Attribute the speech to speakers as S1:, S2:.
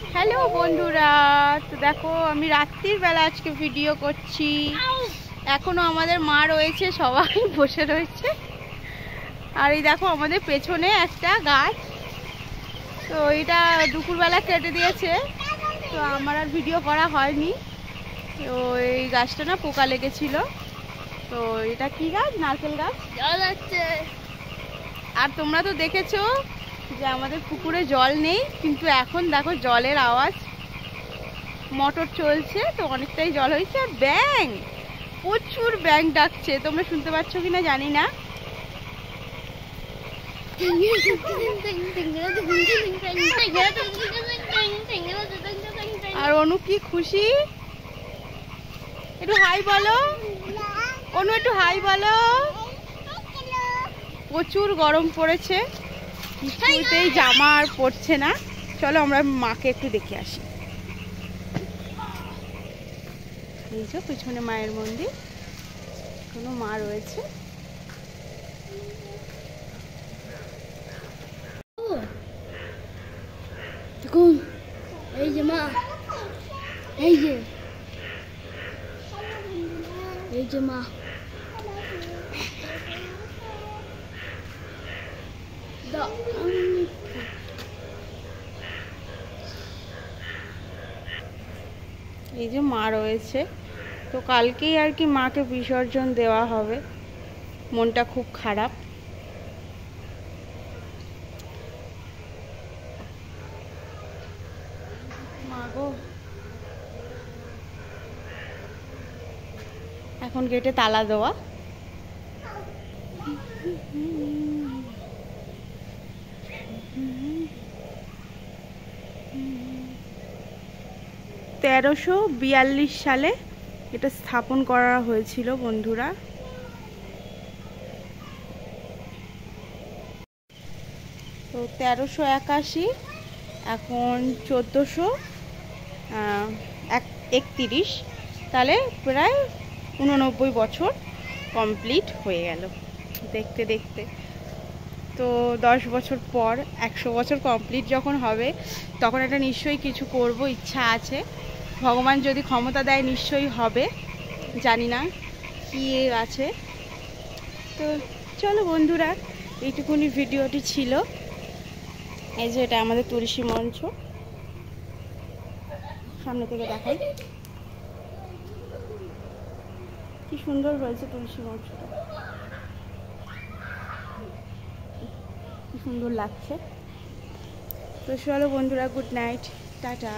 S1: Hello বন্ধুরা, তো দেখো আমি রাত্রির বেলা আজকে ভিডিও করছি। এখনো আমাদের মা রয়েছে, সবাই বসে রয়েছে। আর এই দেখো আমাদের পেছনে একটা গাছ, তো এটা দুপুরবেলা কেটে দিয়েছে, তো আমার আর ভিডিও করা হয়নি। তো এই গাছটা না পোকা লেগেছিল। তো এটা কি গাছ? নারকেল গাছ।
S2: জল আছে।
S1: আর তোমরা তো দেখেছো যে আমাদের পুকুরে জল নেই, কিন্তু এখন দেখো জলের আওয়াজ, মোটর চলছে, তো অনেকটাই জল হয়েছে। আর ব্যাঙ, প্রচুর ব্যাঙ ডাকছে, তোমরা শুনতে পাচ্ছ কিনা জানি না। আর অনু কি খুশি, একটু হাই বলো। অনু একটু হাই বলো। প্রচুর গরম পড়েছে, কিছুতেই জামা আর পড়ছে না। চলো আমরা মাকে একটু দেখে আসি। এই যে পিছনে মায়ের মন্দির, কোনো মা রয়েছে।
S2: দেখুন, এই যে মা, এই যে মা।
S1: এই যে মা রয়েছে, তো কালকেই আর কি মাকে বিসর্জন দেওয়া হবে। মনটা খুব খারাপ। মা গো, এখন গেটে তালা দেওয়া। (1342) সালে এটা স্থাপন করা হয়েছিল বন্ধুরা। তো 1381, এখন 1431, তাহলে প্রায় 89 বছর কমপ্লিট হয়ে গেল দেখতে দেখতে। তো 10 বছর পর 100 বছর কমপ্লিট যখন হবে, তখন একটা নিশ্চয়ই কিছু করব, ইচ্ছা আছে। ভগবান যদি ক্ষমতা দেয় নিশ্চয়ই হবে, জানি না কি আছে। তো চলো বন্ধুরা, এইটুকুনি ভিডিওটি ছিল। এই যে এটা আমাদের তুলসী মঞ্চ, সামনে থেকে দেখাই কি সুন্দর হয়েছে তুলসী মঞ্চটা, কি সুন্দর লাগছে। তো চলো বন্ধুরা, গুড নাইট, টাটা।